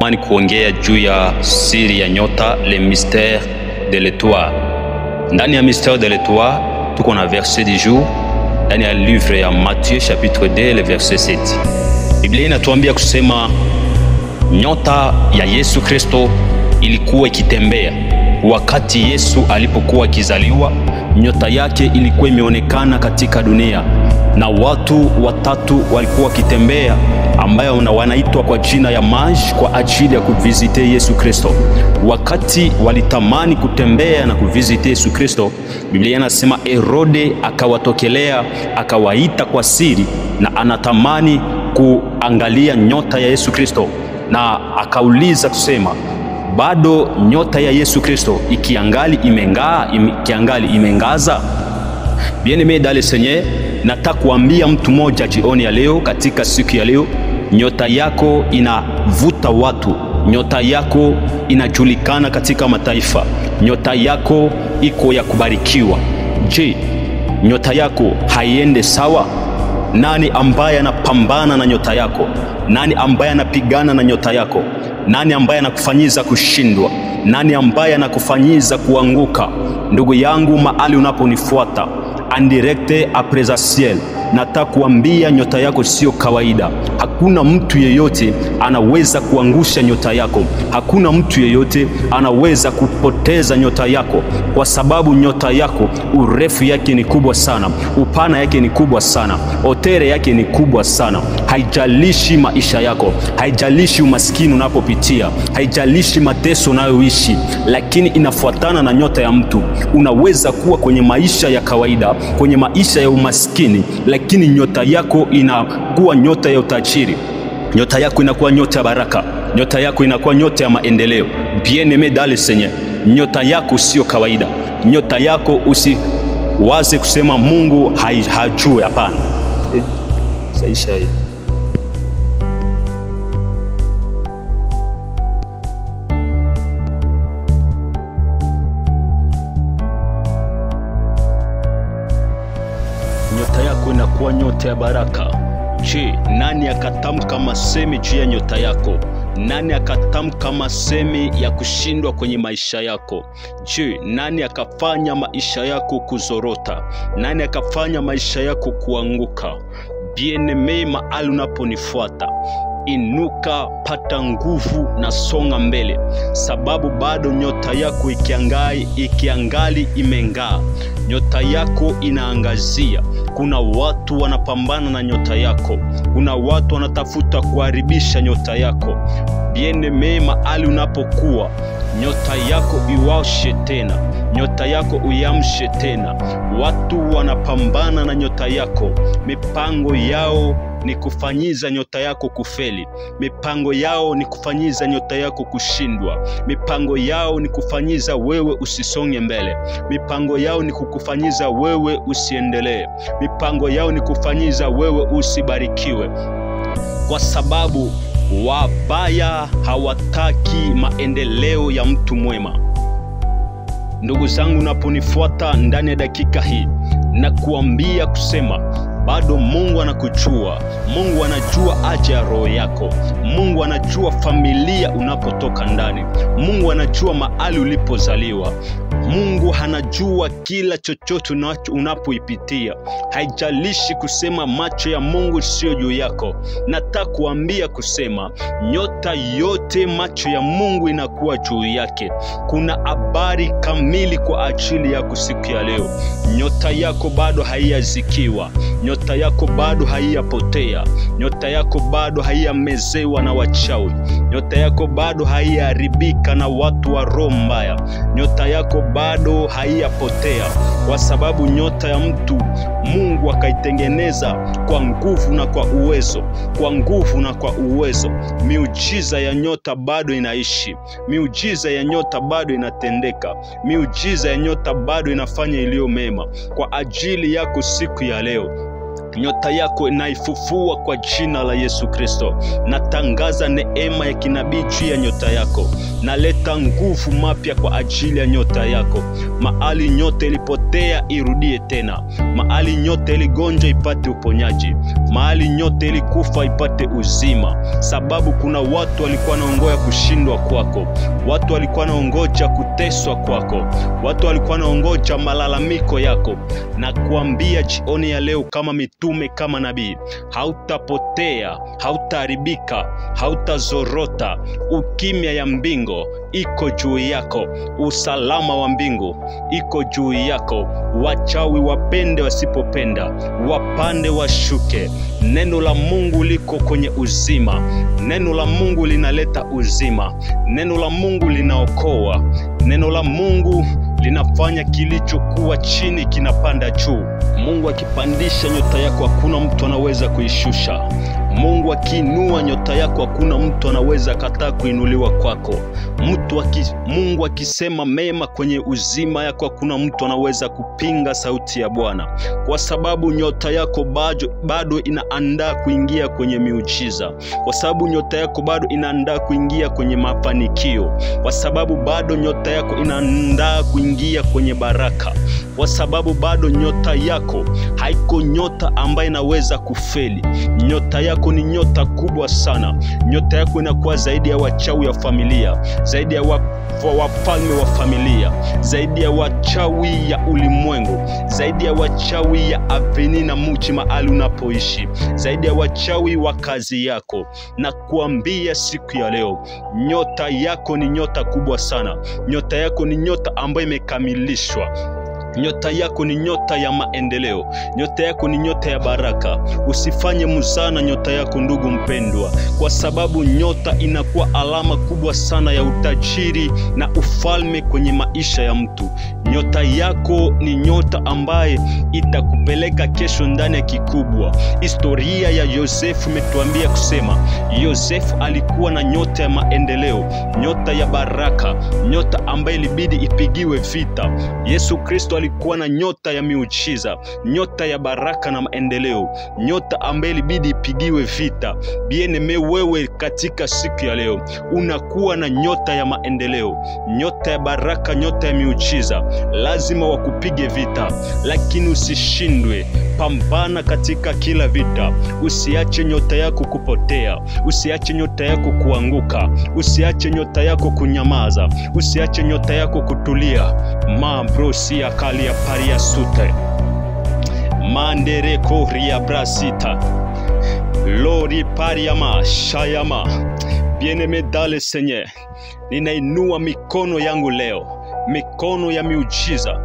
Mani kuongea juu ya siri ya nyota, le mystère de l'étoile. Ndani ya mystère de l'étoile, tuko na verset du jour, ndani ya livre ya Matthieu chapitre 2 le verset 7. Biblia inatuambia kusema nyota ya Yesu Kristo ilikuwa ikitembea. Wakati Yesu alipokuwa akizaliwa, nyota yake ilikuwa imeonekana katika dunia, na watu watatu walikuwa wakitembea ambayo wanaitwa kwa jina ya magi kwa ajili ya kuvisite Yesu Kristo. Wakati walitamani kutembea na kuvisite Yesu Kristo, Biblia inasema Herode akawatokelea, akawaita kwa siri, na anatamani kuangalia nyota ya Yesu Kristo, na akauliza kusema bado nyota ya Yesu Kristo ikiangali imengaza. Bien-aimé dans le Seigneur, nataka kuambia mtu mmoja jioni ya leo, katika siku ya leo, nyota yako inavuta watu, nyota yako inajulikana katika mataifa, nyota yako iko ya kubarikiwa. Je, nyota yako haiende sawa? Nani ambaye anapambana na nyota yako? Nani ambaye anapigana na nyota yako? Nani ambaye anakufanyiza kushindwa? Nani ambaye anakufanyiza kuanguka? Ndugu yangu, mahali unaponifuata en direct après le ciel, nataka kuambia nyota yako sio kawaida. Hakuna mtu yeyote anaweza kuangusha nyota yako. Hakuna mtu yeyote anaweza kupoteza nyota yako, kwa sababu nyota yako urefu yake ni kubwa sana, upana yake ni kubwa sana, otere yake ni kubwa sana. Haijalishi maisha yako, haijalishi umaskini unapopitia, haijalishi mateso unayoishi, lakini inafuatana na nyota ya mtu. Unaweza kuwa kwenye maisha ya kawaida, kwenye maisha ya umaskini, lakini nyota yako inakuwa nyota ya utajiri, nyota yako inakuwa nyota ya baraka, nyota yako inakuwa nyota ya maendeleo. Bien-aimé dans le Seigneur, nyota yako sio kawaida. Nyota yako usiwaze kusema Mungu hajui, hapana. Saisha hii. Nyota yako inakuwa nyota ya baraka. Je, nani akatamka masemi juu ya nyota yako? Nani akatamka masemi ya kushindwa kwenye maisha yako? Je, nani akafanya maisha yako kuzorota? Nani akafanya maisha yako kuanguka? Bien-aimé, mahali unaponifuata, inuka, pata nguvu na songa mbele, sababu bado nyota yako ikiangali imeng'aa. Nyota yako inaangazia. Kuna watu wanapambana na nyota yako, kuna watu wanatafuta kuharibisha nyota yako. Bien-aimé, mahali unapokuwa, nyota yako iwashe tena, nyota yako uyamshe tena. Watu wanapambana na nyota yako, mipango yao ni kufanyiza nyota yako kufeli. Mipango yao ni kufanyiza nyota yako kushindwa. Mipango yao ni kufanyiza wewe usisonge mbele. Mipango yao ni kukufanyiza wewe usiendelee. Mipango yao ni kufanyiza wewe usibarikiwe, kwa sababu wabaya hawataki maendeleo ya mtu mwema. Ndugu zangu, unaponifuata ndani ya dakika hii, na kuambia kusema bado Mungu anakujua. Mungu anajua haja ya roho yako. Mungu anajua familia unapotoka ndani. Mungu anajua mahali ulipozaliwa. Mungu anajua kila chochote unapoipitia. Haijalishi kusema macho ya Mungu sio juu yako. Nataka kuambia kusema nyota yote macho ya Mungu inakuwa juu yake. Kuna habari kamili kwa ajili yako siku ya leo. Nyota yako bado haiyazikiwa. Nyota yako bado haiyapotea. Nyota yako bado haiyamezewa na wachawi. Nyota yako bado haiyaharibika na watu wa roho mbaya. Nyota yako bado haiyapotea, kwa sababu nyota ya mtu Mungu akaitengeneza kwa nguvu na kwa uwezo, kwa nguvu na kwa uwezo. Miujiza ya nyota bado inaishi. Miujiza ya nyota bado inatendeka. Miujiza ya nyota bado inafanya iliyo mema kwa ajili yako siku ya leo. Nyota yako inaifufua kwa jina la Yesu Kristo. Natangaza neema ya kinabii juu ya nyota yako. naleta nguvu mapya kwa ajili ya nyota yako. Mahali nyota ilipotea irudie tena. Mahali nyota iligonjwa ipate uponyaji. Mahali nyota ilikufa ipate uzima. Sababu kuna watu walikuwa wanaongoja kushindwa kwako. Watu walikuwa wanaongoja kuteswa kwako. Watu walikuwa wanaongoja malalamiko yako. Na kuambia jioni ya leo kama mitume, kama nabii, hautapotea, hautaharibika, hautazorota. Ukimya ya mbingu iko juu yako. Usalama wa mbingu iko juu yako. Wachawi wapende wasipopenda, wapande washuke. Neno la Mungu liko kwenye uzima. Neno la Mungu linaleta uzima. Neno la Mungu linaokoa. Neno la Mungu linafanya kilichokuwa chini kinapanda juu. Mungu akipandisha nyota yako hakuna mtu anaweza kuishusha. Mungu akiinua nyota yako hakuna mtu anaweza kataa kuinuliwa kwako. Mungu akisema mema kwenye uzima yako hakuna mtu anaweza kupinga sauti ya Bwana. Kwa sababu nyota yako bado inaandaa kuingia kwenye miujiza. Kwa sababu nyota yako bado inaandaa kuingia kwenye mafanikio. Kwa sababu bado nyota yako inaandaa kuingia kwenye baraka. Kwa sababu bado nyota yako haiko nyota ambayo inaweza kufeli. Nyota yako ni nyota kubwa sana. Nyota yako inakuwa zaidi ya wachawi wa familia, zaidi ya wafalme wa familia, zaidi ya wachawi ya ulimwengu, zaidi ya wachawi ya aveni na mji mahali unapoishi, zaidi ya wachawi wa kazi yako. Na kuambia siku ya leo, nyota yako ni nyota kubwa sana. Nyota yako ni nyota ambayo imekamilishwa. Nyota yako ni nyota ya maendeleo. Nyota yako ni nyota ya baraka. Usifanye muzana nyota yako, ndugu mpendwa, kwa sababu nyota inakuwa alama kubwa sana ya utajiri na ufalme kwenye maisha ya mtu. Nyota yako ni nyota ambaye itakupeleka kesho ndani ya kikubwa. Historia ya Yosefu imetuambia kusema Yosefu alikuwa na nyota ya maendeleo, nyota ya baraka, nyota ambaye ilibidi ipigiwe vita. Yesu Kristo alikuwa na nyota ya miujiza, nyota ya baraka na maendeleo, nyota ambaye ilibidi ipigiwe vita. Bien-aimé, wewe katika siku ya leo unakuwa na nyota ya maendeleo, nyota ya baraka, nyota ya miujiza. Lazima wakupige vita, lakini usishindwe. Pambana katika kila vita. Usiache nyota yako kupotea. Usiache nyota yako kuanguka. Usiache nyota yako kunyamaza. Usiache nyota yako kutulia. Mambrosi akali ya paria sute. Mandere koria brasita. Lori pariama shayama. Bien-aimé dans le Seigneur, ninainua mikono yangu leo, mikono ya miujiza,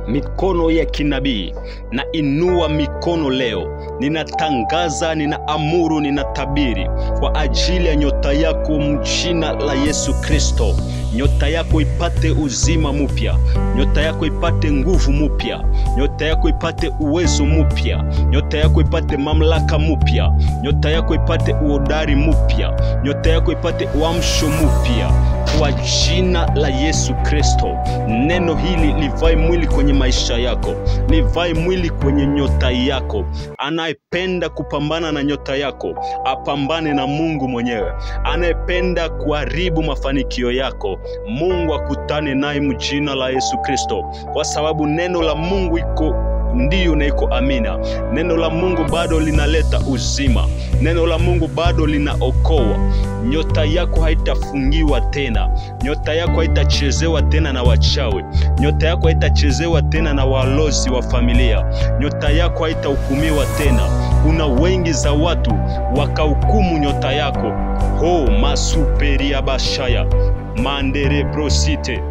mikono ya kinabii. Na inua mikono leo, ninatangaza, ninaamuru, ninatabiri kwa ajili ya nyota yako mjina la Yesu Kristo. Nyota yako ipate uzima mpya. Nyota yako ipate nguvu mpya. Nyota yako ipate uwezo mpya. Nyota yako ipate mamlaka mpya. Nyota yako ipate uhodari mpya. Nyota yako ipate uamsho mpya kwa jina la Yesu Kristo. Neno hili livae mwili kwenye maisha yako, livae mwili kwenye nyota yako. Anayependa kupambana na nyota yako apambane na Mungu mwenyewe. Anayependa kuharibu mafanikio yako, Mungu akutane naye mjina la Yesu Kristo, kwa sababu neno la Mungu iko ndiyo na iko amina. Neno la Mungu bado linaleta uzima. Neno la Mungu bado linaokoa. Nyota yako haitafungiwa tena. Nyota yako haitachezewa tena na wachawi. Nyota yako haitachezewa tena na walozi wa familia. Nyota yako haitahukumiwa tena. Kuna wengi za watu wakahukumu nyota yako. Ho masuperia bashaya mandere brosite.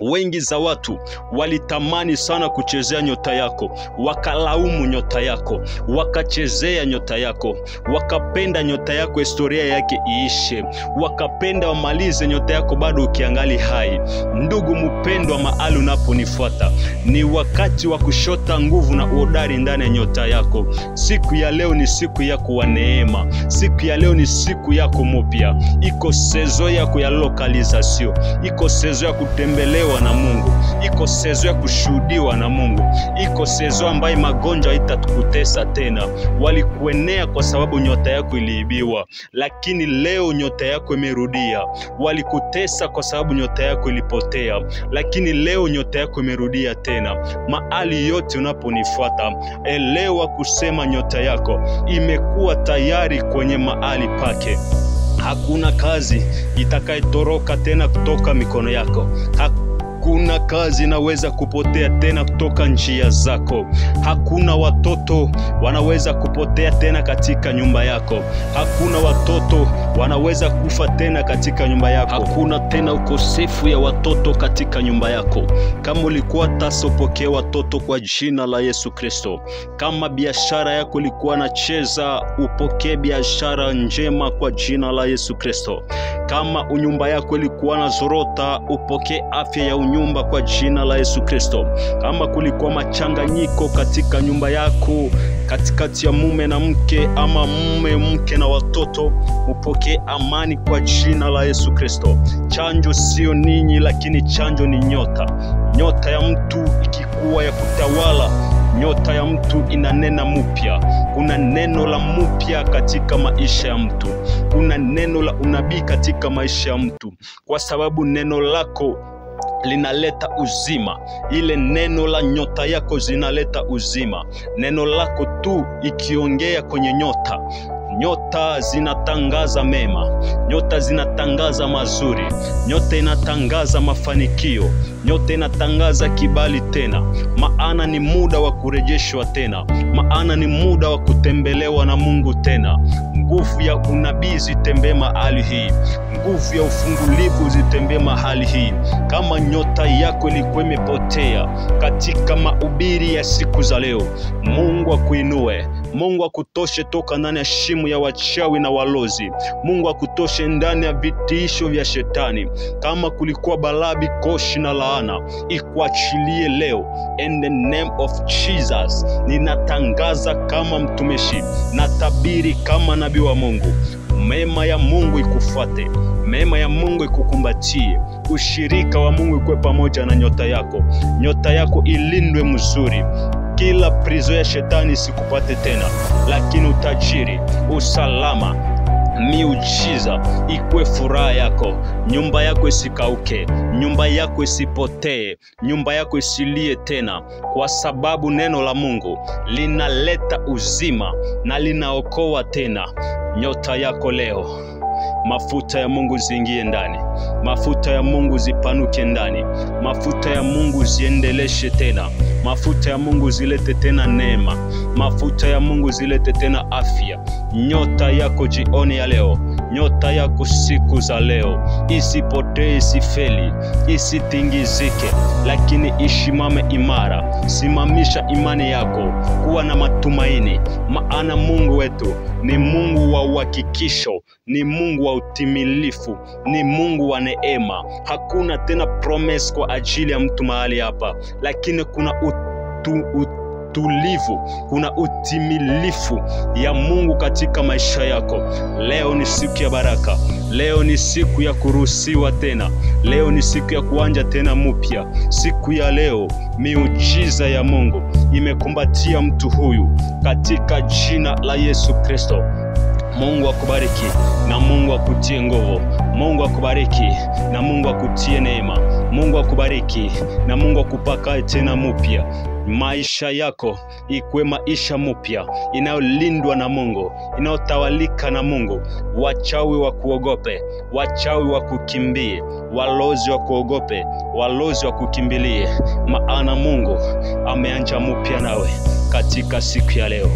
Wengi za watu walitamani sana kuchezea nyota yako, wakalaumu nyota yako, wakachezea nyota yako, wakapenda nyota yako historia yake iishe, wakapenda wamalize nyota yako bado ukiangali hai. Ndugu mpendwa, mahali unaponifuata, ni wakati wa kushota nguvu na uhodari ndani ya nyota yako. Siku ya leo ni siku yako wa neema. Siku ya leo ni siku yako mpya. Iko sezo yako ya lokalizasio, iko sezo ya kutembelea kutembelewa na Mungu. Iko sezo ya kushuhudiwa na Mungu. Iko sezo ambaye magonjwa haitakutesa tena. Walikuenea kwa sababu nyota yako iliibiwa, lakini leo nyota yako imerudia. Walikutesa kwa sababu nyota yako ilipotea, lakini leo nyota yako imerudia tena. Mahali yote unaponifuata, elewa kusema nyota yako imekuwa tayari kwenye mahali pake. Hakuna kazi itakayotoroka tena kutoka mikono yako. Hakuna kazi inaweza kupotea tena kutoka njia zako. Hakuna watoto wanaweza kupotea tena katika nyumba yako. Hakuna watoto wanaweza kufa tena katika nyumba yako. Hakuna tena ukosefu ya watoto katika nyumba yako. Kama ulikuwa tasopokea watoto kwa jina la Yesu Kristo. Kama biashara yako ilikuwa nacheza, upokee biashara njema kwa jina la Yesu Kristo. Kama unyumba yako ilikuwa na zorota, upokee afya ya unyumba kwa jina la Yesu Kristo. Kama kulikuwa machanganyiko katika nyumba yako, katikati ya mume na mke ama mke na watoto, upokee amani kwa jina la Yesu Kristo. Chanjo sio ninyi, lakini chanjo ni nyota. Nyota ya mtu ikikuwa ya kutawala, nyota ya mtu inanena mupya. Kuna neno la mupya katika maisha ya mtu. Kuna neno la unabii katika maisha ya mtu, kwa sababu neno lako linaleta uzima. Ile neno la nyota yako zinaleta uzima. Neno lako tu ikiongea kwenye nyota, nyota zinatangaza mema, nyota zinatangaza mazuri, nyota inatangaza mafanikio, nyota inatangaza kibali tena. Maana ni muda wa kurejeshwa tena. Maana ni muda wa kutembelewa na Mungu tena. Nguvu ya unabii zitembee mahali hii. Nguvu ya ufungulivu zitembee mahali hii. Kama nyota yako ilikuwa imepotea katika mahubiri ya siku za leo, Mungu akuinue. Mungu akutoshe toka ndani ya shimo ya wachawi na walozi. Mungu akutoshe ndani ya vitisho vya shetani. Kama kulikuwa balabi, koshi na laana, ikuachilie leo in the name of Jesus. Ninatangaza kama mtumishi, natabiri kama nabii wa Mungu. Mema ya Mungu ikufuate, mema ya Mungu ikukumbatie, ushirika wa Mungu ikuwe pamoja na nyota yako. Nyota yako ilindwe mzuri. Kila prizo ya shetani isikupate tena, lakini utajiri, usalama, miujiza ikuwe furaha yako. Nyumba yako isikauke, nyumba yako isipotee, nyumba yako isilie tena, kwa sababu neno la Mungu linaleta uzima na linaokoa tena. Nyota yako leo, mafuta ya Mungu ziingie ndani. Mafuta ya Mungu zipanuke ndani. Mafuta ya Mungu ziendeleshe tena. Mafuta ya Mungu zilete tena neema. Mafuta ya Mungu zilete tena afya. Nyota yako jioni ya leo, nyota yako siku za leo isipotee, isifeli, isitingizike, lakini ishimame imara. Simamisha imani yako, kuwa na matumaini, maana Mungu wetu ni Mungu wa uhakikisho, ni Mungu wa utimilifu, ni Mungu wa neema. Hakuna tena promise kwa ajili ya mtu mahali hapa, lakini kuna utulivu, kuna utimilifu ya Mungu katika maisha yako. Leo ni siku ya baraka. Leo ni siku ya kuruhusiwa tena. Leo ni siku ya kuanja tena mpya. Siku ya leo miujiza ya Mungu imekumbatia mtu huyu katika jina la Yesu Kristo. Mungu akubariki na Mungu akutie nguvu. Mungu akubariki na Mungu akutie neema. Mungu akubariki na Mungu akupakae tena mpya. Maisha yako ikuwe maisha mpya, inayolindwa na Mungu, inayotawalika na Mungu. Wachawi wa kuogope, wachawi wa kukimbie, walozi wa kuogope, walozi wa kukimbilie, maana Mungu ameanja mpya nawe katika siku ya leo.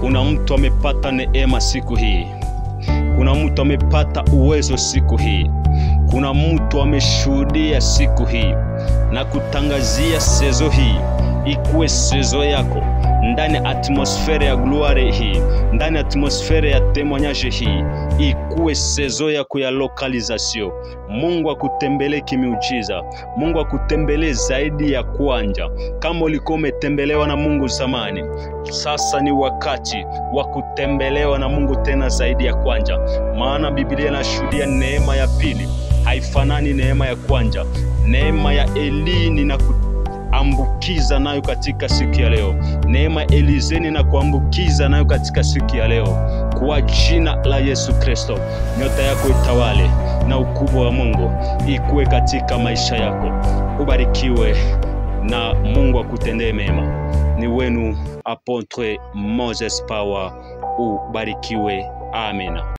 Kuna mtu amepata neema siku hii. Kuna mtu amepata uwezo siku hii. Kuna mtu ameshuhudia siku hii, na kutangazia sezo hii ikuwe sezo yako ndani ya atmosfere ya gloire hii, ndani ya atmosfere ya témoignage hii, ikuwe sezo yako ya localisation. Mungu akutembelee kimiujiza. Mungu akutembelee zaidi ya kwanja. Kama ulikuwa umetembelewa na Mungu zamani, sasa ni wakati wa kutembelewa na Mungu tena zaidi ya kwanja. Maana Biblia inashuhudia neema ya pili haifanani neema ya kwanja. Neema ya Eli na kuambukiza nayo katika siku ya leo. Neema Elizeni na kuambukiza nayo katika siku ya leo. Kwa jina la Yesu Kristo, nyota yako itawale na ukubwa wa Mungu ikuwe katika maisha yako. Ubarikiwe na Mungu akutendee mema. Ni wenu Apotre Moses Power. Ubarikiwe. Amina.